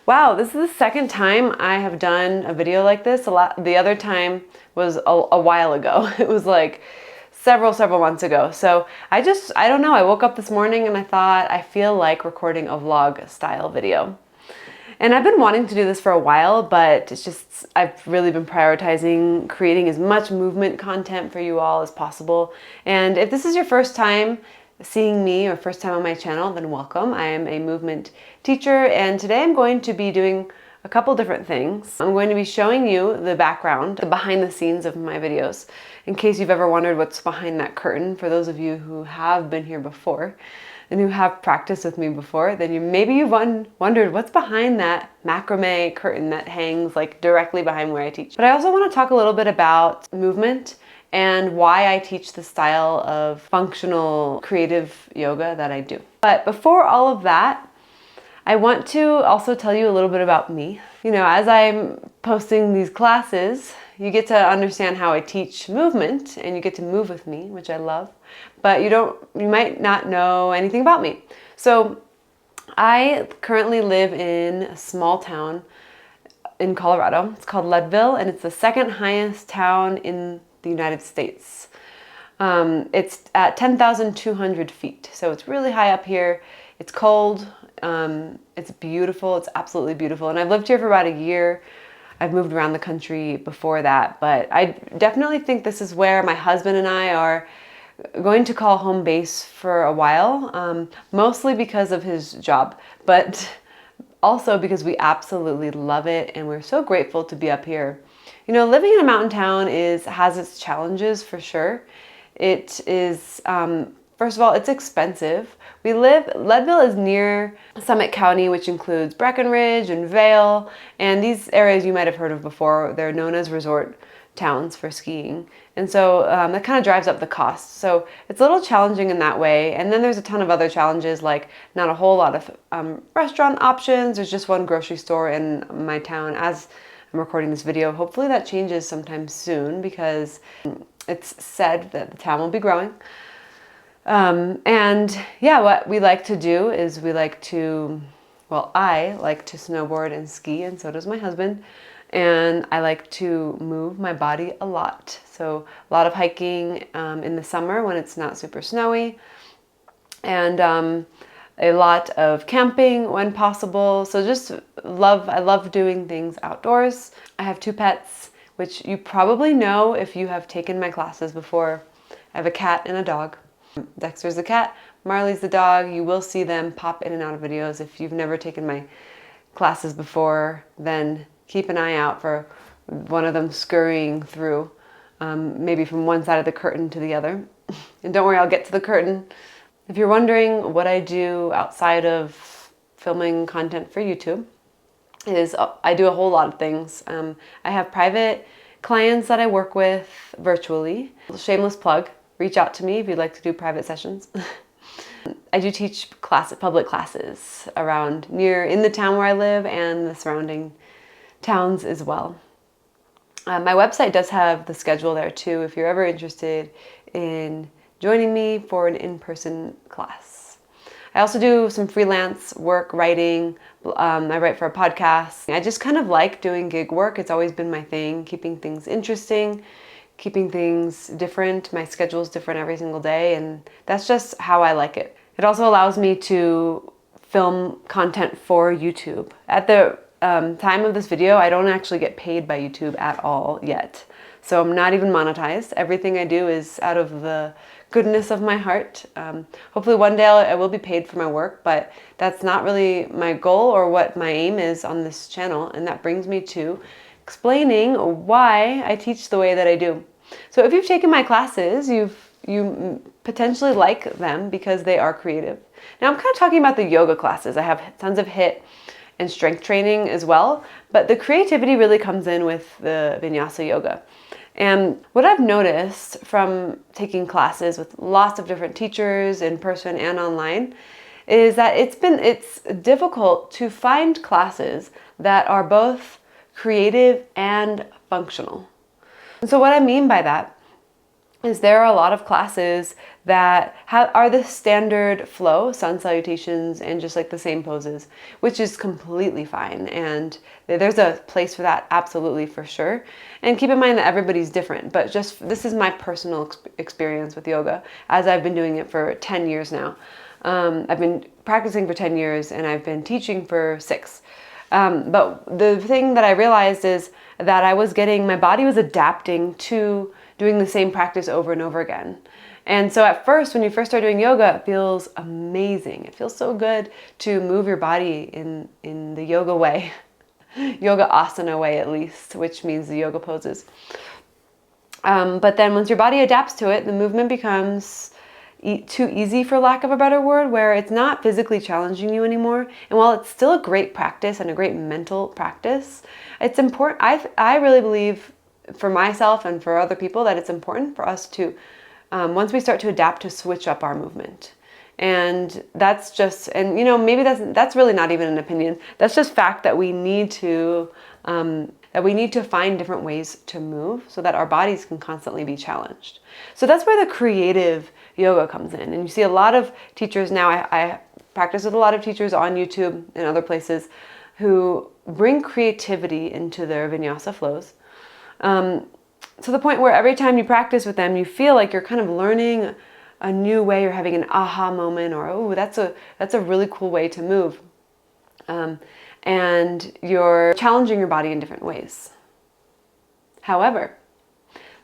Wow, this is the second time I have done a video like this. The other time was a while ago. It was like several months ago. So I don't know, I woke up this morning and I thought I feel like recording a vlog style video. And I've been wanting to do this for a while, but I've really been prioritizing creating as much movement content for you all as possible. And if this is your first time seeing me or first time on my channel, then welcome. I am a movement teacher, and today I'm going to be doing a couple different things. I'm going to be showing you the background, the behind the scenes of my videos, in case you've ever wondered what's behind that curtain. For those of you who have been here before and who have practiced with me before, then maybe you've wondered what's behind that macrame curtain that hangs like directly behind where I teach. But I also want to talk a little bit about movement and why I teach the style of functional creative yoga that I do. But before all of that, I want to also tell you a little bit about me. You know, as I'm posting these classes, you get to understand how I teach movement and you get to move with me, which I love, but you might not know anything about me. So I currently live in a small town in Colorado. It's called Leadville, and it's the second highest town in the United States. It's at 10,200 feet, so it's really high up here. It's cold, it's beautiful, it's absolutely beautiful, and I've lived here for about a year. I've moved around the country before that, but I definitely think this is where my husband and I are going to call home base for a while, mostly because of his job, but also because we absolutely love it and we're so grateful to be up here. You know, living in a mountain town has its challenges for sure. It is, first of all, it's expensive. Leadville is near Summit County, which includes Breckenridge and Vail, and these areas you might have heard of before. They're known as resort towns for skiing. And so that kind of drives up the cost. So it's a little challenging in that way. And then there's a ton of other challenges, like not a whole lot of restaurant options. There's just one grocery store in my town as I'm recording this video. Hopefully that changes sometime soon because it's said that the town will be growing. And yeah, what we like to do is I like to snowboard and ski, and so does my husband. And I like to move my body a lot. So a lot of hiking in the summer when it's not super snowy, and a lot of camping when possible. So I love doing things outdoors. I have two pets, which you probably know if you have taken my classes before. I have a cat and a dog. Dexter's the cat, Marley's the dog. You will see them pop in and out of videos. If you've never taken my classes before, then keep an eye out for one of them scurrying through, maybe from one side of the curtain to the other. And don't worry, I'll get to the curtain. If you're wondering what I do outside of filming content for YouTube, I do a whole lot of things. I have private clients that I work with virtually. Shameless plug. Reach out to me if you'd like to do private sessions. I do teach public classes in the town where I live and the surrounding towns as well. My website does have the schedule there too if you're ever interested in joining me for an in-person class. I also do some freelance work, writing. I write for a podcast. I just kind of like doing gig work. It's always been my thing, keeping things interesting, keeping things different. My schedule's different every single day, and that's just how I like it. It also allows me to film content for YouTube. At the time of this video, I don't actually get paid by YouTube at all yet. So I'm not even monetized. Everything I do is out of the goodness of my heart. Hopefully one day I will be paid for my work, but that's not really my goal or what my aim is on this channel. And that brings me to explaining why I teach the way that I do. So if you've taken my classes, you potentially like them because they are creative. Now I'm kind of talking about the yoga classes. I have tons of HIIT and strength training as well, but the creativity really comes in with the vinyasa yoga. And what I've noticed from taking classes with lots of different teachers in person and online is that it's difficult to find classes that are both creative and functional. And so what I mean by that is there are a lot of classes that are the standard flow, sun salutations, and just like the same poses, which is completely fine. And there's a place for that, absolutely, for sure. And keep in mind that everybody's different, but just this is my personal experience with yoga, as I've been doing it for 10 years now. I've been practicing for 10 years and I've been teaching for 6. But the thing that I realized is that my body was adapting to doing the same practice over and over again. And so at first, when you first start doing yoga, it feels amazing. It feels so good to move your body in the yoga way, yoga asana way at least, which means the yoga poses. But then once your body adapts to it, the movement becomes too easy, for lack of a better word, where it's not physically challenging you anymore. And while it's still a great practice and a great mental practice, it's important. I really believe, for myself and for other people, that it's important for us to, once we start to adapt, to switch up our movement. And that's just, and maybe that's really not even an opinion. That's just fact that we need to find different ways to move so that our bodies can constantly be challenged. So that's where the creative yoga comes in. And you see a lot of teachers now, I practice with a lot of teachers on YouTube and other places who bring creativity into their vinyasa flows. To the point where every time you practice with them, you feel like you're kind of learning a new way, or having an aha moment, or, oh, that's a really cool way to move. And you're challenging your body in different ways. However,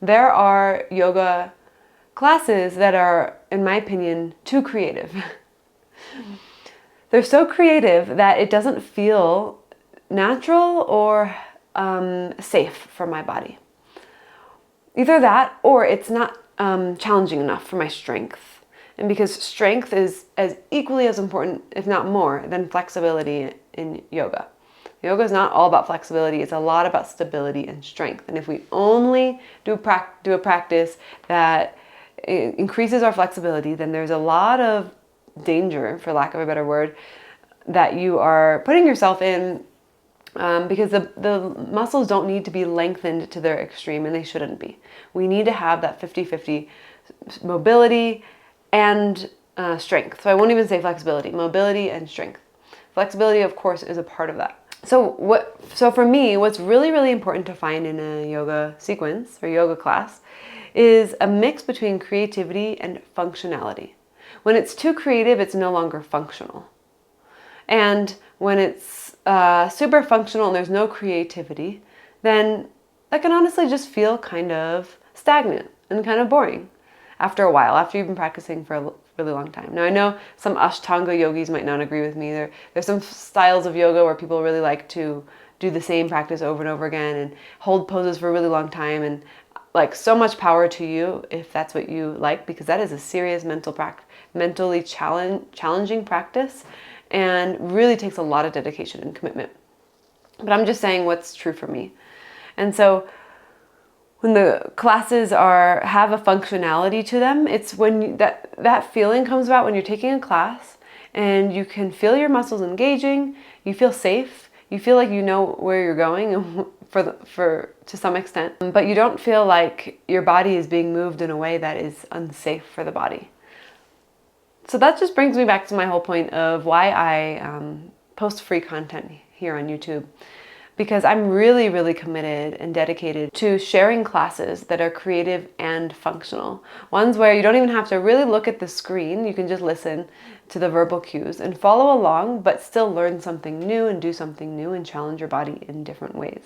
there are yoga classes that are, in my opinion, too creative. They're so creative that it doesn't feel natural or safe for my body. Either that, or it's not challenging enough for my strength. And because strength is as equally as important, if not more, than flexibility in yoga. Yoga is not all about flexibility. It's a lot about stability and strength. And if we only do a practice that increases our flexibility, then there's a lot of danger, for lack of a better word, that you are putting yourself in, because the muscles don't need to be lengthened to their extreme, and they shouldn't be. We need to have that 50-50 mobility and strength. So I won't even say flexibility, mobility and strength. Flexibility, of course, is a part of that. So for me, what's really, really important to find in a yoga sequence or yoga class is a mix between creativity and functionality. When it's too creative, it's no longer functional. And when it's super functional and there's no creativity, then that can honestly just feel kind of stagnant and kind of boring after a while, after you've been practicing for a really long time. Now, I know some Ashtanga yogis might not agree with me. There's some styles of yoga where people really like to do the same practice over and over again and hold poses for a really long time, and like, so much power to you if that's what you like, because that is a serious mentally challenging practice, and really takes a lot of dedication and commitment. But I'm just saying what's true for me. And so when the classes have a functionality to them, it's when that feeling comes about when you're taking a class and you can feel your muscles engaging, you feel safe, you feel like you know where you're going to some extent, but you don't feel like your body is being moved in a way that is unsafe for the body. So that just brings me back to my whole point of why I post free content here on YouTube. Because I'm really, really committed and dedicated to sharing classes that are creative and functional. Ones where you don't even have to really look at the screen. You can just listen to the verbal cues and follow along, but still learn something new and do something new and challenge your body in different ways.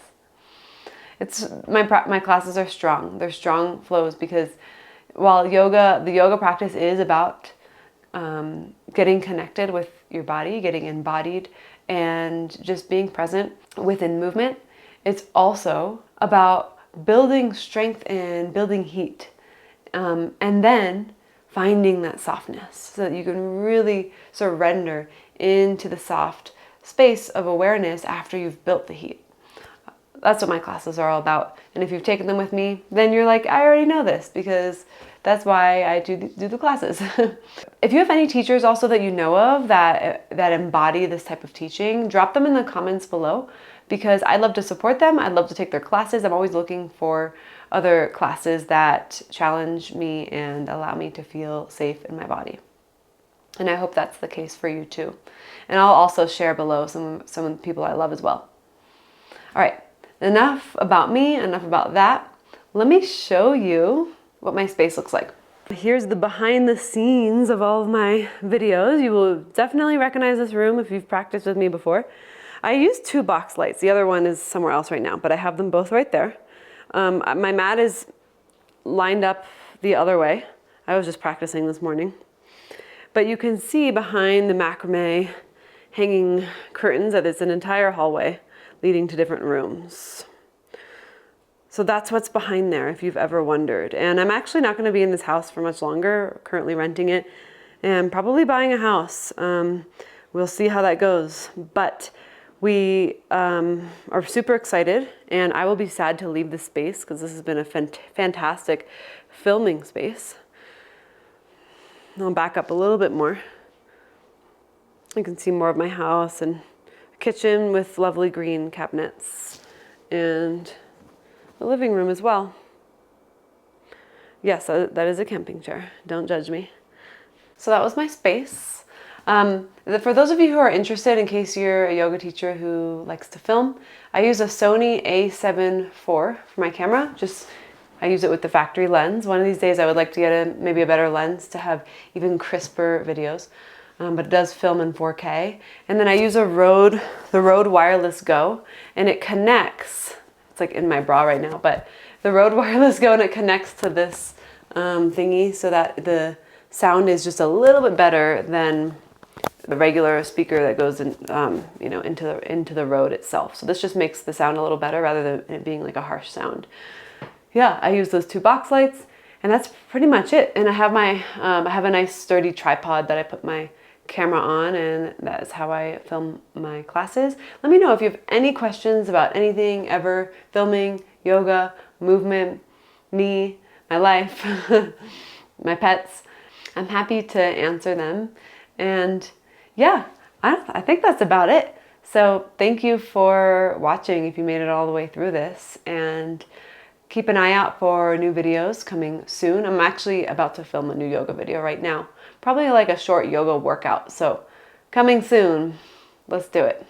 My classes are strong. They're strong flows because while the yoga practice is about getting connected with your body, getting embodied, and just being present within movement, it's also about building strength and building heat, and then finding that softness so that you can really surrender into the soft space of awareness after you've built the heat. That's what my classes are all about. And if you've taken them with me, then you're like, I already know this, because that's why I do the classes. If you have any teachers also that you know of that embody this type of teaching, drop them in the comments below, because I'd love to support them. I'd love to take their classes. I'm always looking for other classes that challenge me and allow me to feel safe in my body. And I hope that's the case for you too. And I'll also share below some of the people I love as well. All right, enough about me, enough about that. Let me show you what my space looks like. Here's the behind the scenes of all of my videos. You will definitely recognize this room if you've practiced with me before. I use 2 box lights. The other one is somewhere else right now, but I have them both right there. My mat is lined up the other way. I was just practicing this morning. But you can see behind the macrame hanging curtains that it's an entire hallway leading to different rooms. So that's what's behind there, if you've ever wondered. And I'm actually not going to be in this house for much longer, currently renting it, and probably buying a house. We'll see how that goes. But we are super excited, and I will be sad to leave this space because this has been a fantastic filming space. I'll back up a little bit more. You can see more of my house and a kitchen with lovely green cabinets and a living room as well. Yes, that is a camping chair. Don't judge me. So that was my space. For those of you who are interested, in case you're a yoga teacher who likes to film, I use a Sony a7 IV for my camera. I use it with the factory lens. One of these days I would like to get maybe a better lens to have even crisper videos. But it does film in 4K. And then I use the Rode Wireless Go, and it connects. It's like in my bra right now, but the Rode Wireless Go, and it connects to this thingy so that the sound is just a little bit better than the regular speaker that goes in, into the Rode itself. So this just makes the sound a little better rather than it being like a harsh sound. Yeah, I use those 2 box lights, and that's pretty much it. And I have I have a nice sturdy tripod that I put my camera on, and that is how I film my classes. Let me know if you have any questions about anything ever, filming, yoga, movement, me, my life, my pets. I'm happy to answer them. And yeah, I think that's about it. So thank you for watching if you made it all the way through this, and keep an eye out for new videos coming soon. I'm actually about to film a new yoga video right now. Probably like a short yoga workout. So coming soon. Let's do it.